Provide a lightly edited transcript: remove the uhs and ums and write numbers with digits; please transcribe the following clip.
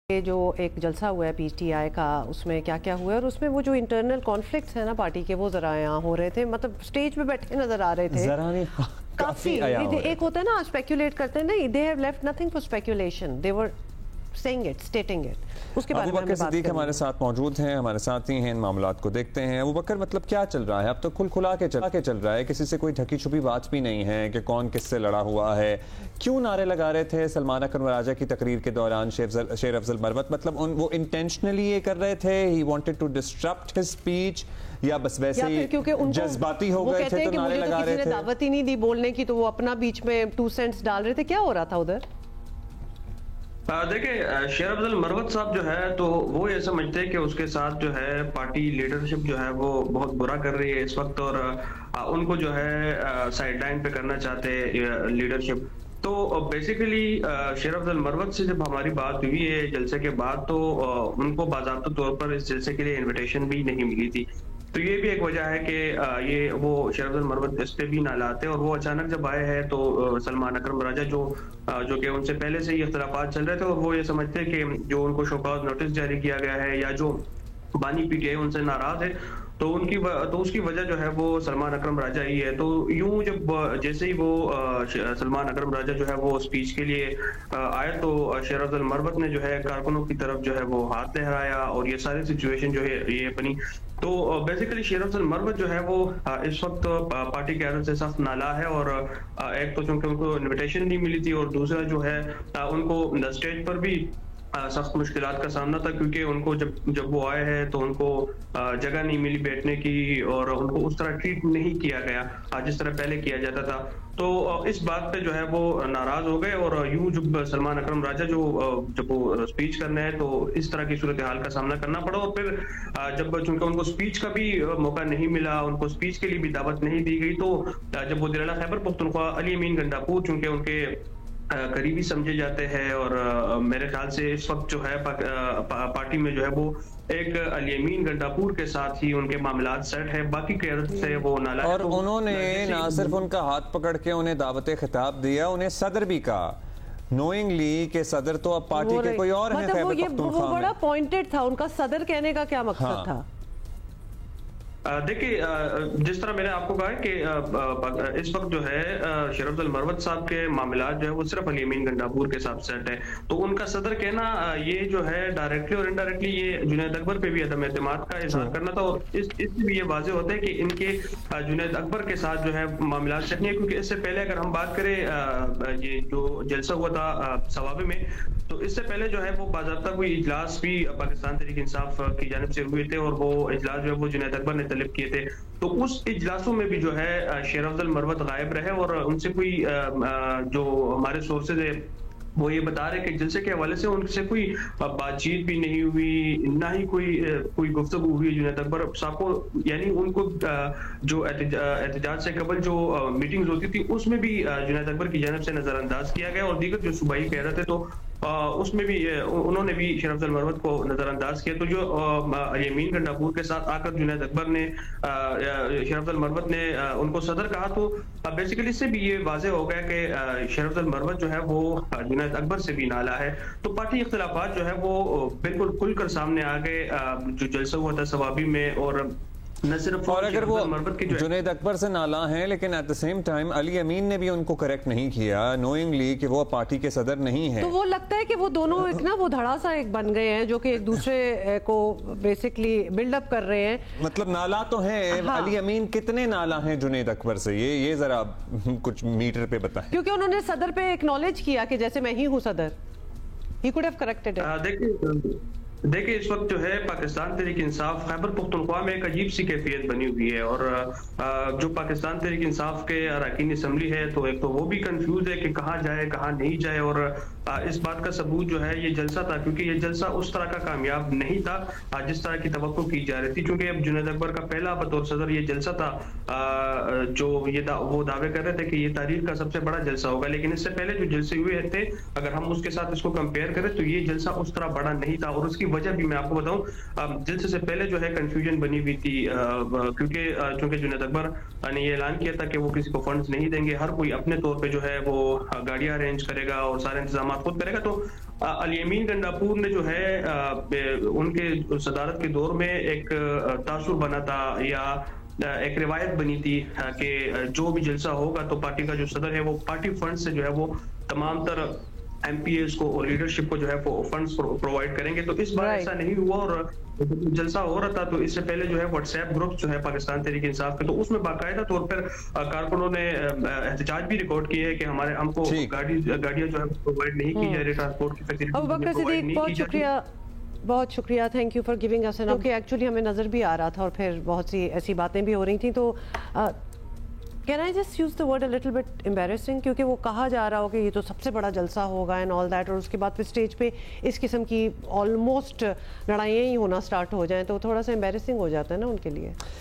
یہ جو ایک جلسہ ہوا ہے پی ٹی آئی کا، اس میں کیا کیا ہوا ہے اور اس میں وہ جو انٹرنل کانفلکٹس ہیں نا پارٹی کے، وہ ذرا یہاں ہو رہے تھے، مطلب سٹیج پہ بیٹھے نظر آ رہے تھے ذرا نہیں کافی ایک ہوتا ہے نا اسپیکولیٹ کرتے ہیں نا، they have left nothing for speculation, they were saying it, stating it. اس کے بارے میں ابوبکر صدیق ہمارے ساتھ موجود ہیں، ہمارے ساتھی ہیں، ان معاملات کو دیکھتے ہیں. ابوبکر، مطلب کیا چل رہا ہے اب تو؟ کھلا کے چل رہا ہے، کسی سے کوئی ڈھکی چھپی بات بھی نہیں ہے کہ کون کس سے لڑا ہوا ہے. کیوں نعرے لگا رہے تھے سلمان اکرم راجہ کی تقریر کے دوران شیر افضل مروت؟ مطلب وہ انٹینشنلی یہ کر رہے تھے، he wanted to disrupt his speech، یا بس ویسے ہی جذباتی ہو گئے تھے تو نعرے لگا رہے تھے؟ کسی نے دعوت ہی نہیں دی بولنے کی تو وہ اپنا بیچ میں 2 سینٹس ڈال رہے تھے. کیا ہو رہا تھا ادھر؟ دیکھیں، شیر افضل مروت صاحب جو ہے تو وہ یہ سمجھتے ہیں کہ اس کے ساتھ جو ہے پارٹی لیڈرشپ جو ہے وہ بہت برا کر رہی ہے اس وقت، اور ان کو جو ہے سائیڈ لائن پہ کرنا چاہتے ہیں لیڈرشپ. تو بیسیکلی شیر افضل مروت سے جب ہماری بات ہوئی ہے جلسے کے بعد، تو ان کو باضابطہ طور پر اس جلسے کے لیے انویٹیشن بھی نہیں ملی تھی. تو یہ بھی ایک وجہ ہے کہ یہ وہ شیر افضل مروت اس پہ بھی نہ لاتے، اور وہ اچانک جب آئے ہیں تو سلمان اکرم راجہ جو کہ ان سے پہلے سے ہی اختلافات چل رہے تھے، اور وہ یہ سمجھتے کہ جو ان کو شو کاز نوٹس جاری کیا گیا ہے یا جو بانی پی ٹی آئی ان سے ناراض ہے، تو اس کی وجہ جو ہے وہ سلمان اکرم راجہ ہی ہے. تو یوں جب جیسے ہی وہ سلمان اکرم راجہ جو ہے وہ اسپیچ کے لیے آئے، تو شیر افضل مروت نے جو ہے کارکنوں کی طرف جو ہے وہ ہاتھ لہرایا، اور یہ ساری سچویشن جو ہے یہ بنی. تو بیسیکلی شیر افضل مروت جو ہے وہ اس وقت پارٹی قیادت سے سخت نالا ہے، اور ایک تو چونکہ ان کو انویٹیشن نہیں ملی تھی، اور دوسرا جو ہے ان کو اسٹیج پر بھی سخت مشکلات کا سامنا تھا، کیونکہ ان کو جب وہ آئے ہیں تو ان کو جگہ نہیں ملی بیٹھنے کی، اور ان کو اس طرح ٹریٹ نہیں کیا گیا جس طرح پہلے کیا جاتا تھا. تو اس بات پہ جو ہے وہ ناراض ہو گئے، اور یوں جب سلمان اکرم راجہ جب وہ اسپیچ کرنے ہیں تو اس طرح کی صورتحال کا سامنا کرنا پڑا. اور پھر جب چونکہ ان کو اسپیچ کا بھی موقع نہیں ملا، ان کو اسپیچ کے لیے بھی دعوت نہیں دی گئی، تو جب وہ ضلع خیبر پختونخوا علی امین گنڈاپور چونکہ ان کے قریبی سمجھے جاتے ہیں، اور میرے خیال سے اس وقت جو ہے پارٹی میں جو ہے وہ ایک علی امین گنڈاپور کے ساتھ ہی ان کے معاملات سیٹ ہے، باقی قیادت سے وہ نالا ہے. اور انہوں نے نہ صرف ان کا ہاتھ پکڑ کے انہیں دعوت خطاب دیا، انہیں صدر بھی کہا نوئنگلی کہ صدر تو اب پارٹی کے کوئی اور ہیں خیبر پختونخوا میں. وہ بڑا پوائنٹڈ تھا، ان کا صدر کہنے کا کیا مقصد تھا؟ دیکھیے، جس طرح میں نے آپ کو کہا کہ اس وقت جو ہے شیر افضل مروت صاحب کے معاملات جو ہے وہ صرف علی امین گنڈاپور کے ساتھ سیٹ ہے، تو ان کا صدر کہنا یہ جو ہے ڈائریکٹلی اور انڈائریکٹلی یہ جنید اکبر پہ بھی عدم اعتماد کا اظہار کرنا تھا. اور اس سے بھی یہ واضح ہوتا ہے کہ ان کے جنید اکبر کے ساتھ جو ہے معاملات سیٹ نہیں ہے، کیونکہ اس سے پہلے اگر ہم بات کریں یہ جو جلسہ ہوا تھا ثوابے میں، تو اس سے پہلے جو ہے وہ باضابطہ کوئی اجلاس بھی پاکستان تحریک انصاف کی جانب سے ہوئے تھے، اور وہ اجلاس جو ہے وہ جنید اکبر نے طلب کیے تھے. تو اس اجلاسوں میں بھی جو ہے شیر افضل مروت غائب رہے، اور ان سے کوئی جو ہمارے سورسز ہے وہ یہ بتا رہے کہ جلسے کے حوالے سے ان سے کوئی بات چیت بھی نہیں ہوئی، نہ ہی کوئی گفتگو ہوئی جنید اکبر صاحب کو. یعنی ان کو جو احتجاج سے قبل جو میٹنگز ہوتی تھی اس میں بھی جنید اکبر کی جانب سے نظر انداز کیا گیا، اور دیگر جو صوبائی قیادت ہے تو اس میں بھی انہوں نے بھی شیر افضل مروت کو نظر انداز کیا. تو جو علی امین گنڈاپور کے ساتھ آ کر جنید اکبر نے شیر افضل مروت نے ان کو صدر کہا، تو بیسیکلی اس سے بھی یہ واضح ہو گیا کہ شیر افضل مروت جو ہے وہ جنید اکبر سے بھی نالا ہے. تو پارٹی اختلافات جو ہے وہ بالکل کھل کر سامنے آ گئے جو جلسہ ہوا تھا ثوابی میں. اور اگر وہ جنید اکبر سے نالا ہیں، لیکن ایٹ دا سیم ٹائم علی امین نے بھی ان کو کریکٹ نہیں کیا نوئنگلی کہ وہ پارٹی کے صدر نہیں ہیں. تو وہ لگتا ہے کہ وہ دونوں ایک نا وہ دھڑا سا ایک بن گئے ہیں جو کہ ایک دوسرے کو بیسکلی بلڈ اپ کر رہے ہیں. مطلب نالا تو ہیں، علی امین کتنے نالا ہیں جنید اکبر سے؟ یہ ذرا کچھ میٹر پہ بتائیں. کیونکہ انہوں نے صدر پہ ایکنالج کیا کہ جیسے میں ہی ہوں صدر. He could have corrected it. دیکھیں اس وقت جو ہے پاکستان تحریک انصاف خیبر پختونخوا میں ایک عجیب سی کیفیت بنی ہوئی ہے، اور جو پاکستان تحریک انصاف کے اراکین اسمبلی ہے تو ایک تو وہ بھی کنفیوز ہے کہ کہاں جائے کہاں نہیں جائے. اور اس بات کا ثبوت جو ہے یہ جلسہ تھا، کیونکہ یہ جلسہ اس طرح کا کامیاب نہیں تھا جس طرح کی توقع کی جا رہی تھی. چونکہ اب جنید اکبر کا پہلا بطور صدر یہ جلسہ تھا جو وہ دعوے کر رہے تھے کہ یہ تاریخ کا سب سے بڑا جلسہ ہوگا، لیکن اس سے پہلے جو جلسے ہوئے تھے اگر ہم اس کے ساتھ اس کو کمپیئر کریں تو یہ جلسہ اس طرح بڑا نہیں تھا. اور اس کی وجہ بھی میں آپ کو بتاؤں، جلسے سے پہلے جو ہے کنفیوژن بنی ہوئی تھی، کیونکہ چونکہ جنید اکبر نے یہ اعلان کیا تھا کہ وہ کسی کو فنڈز نہیں دیں گے، ہر کوئی اپنے طور پہ جو ہے وہ گاڑیاں ارینج کرے گا اور سارے انتظامات خود کرے گا. تو الیمین گنڈاپور نے جو ہے ان کے صدارت کے دور میں ایک تاثر بنا تھا یا ایک روایت بنی تھی کہ جو بھی جلسہ ہوگا تو پارٹی کا جو صدر ہے وہ پارٹی فنڈ سے جو ہے وہ تمام تر ایم پی ایز کو اور لیڈرشپ کو جو ہے وہ فنڈز پرووائڈ کریں گے. تو اس بار ایسا نہیں ہوا, اور جلسہ ہو رہا تھا تو اس سے پہلے جو ہے واٹس ایپ گروپ جو ہے پاکستان تحریک انصاف کے, تو اس میں باقاعدہ طور پر کارکنوں نے احتجاج بھی ریکارڈ کیے ہے کہ ہم کو گاڑیاں جو ہے پرووائڈ نہیں کی جا رہی, ٹرانسپورٹ کی فیسلٹی ابوبکر صدیق بہت شکریہ, بہت شکریہ, thank you for giving us an, کیونکہ ایکچولی ہمیں نظر بھی آ رہا تھا اور پھر بہت سی ایسی باتیں بھی ہو رہی تھیں. تو can I just use the word a little bit embarrassing, کیونکہ وہ کہا جا رہا ہو کہ یہ تو سب سے بڑا جلسہ ہوگا اینڈ آل دیٹ, اور اس کے بعد پھر اسٹیج پہ اس قسم کی آلموسٹ لڑائیاں ہی ہونا سٹارٹ ہو جائیں تو تھوڑا سا امبیرسنگ ہو جاتا ہے نا ان کے لیے.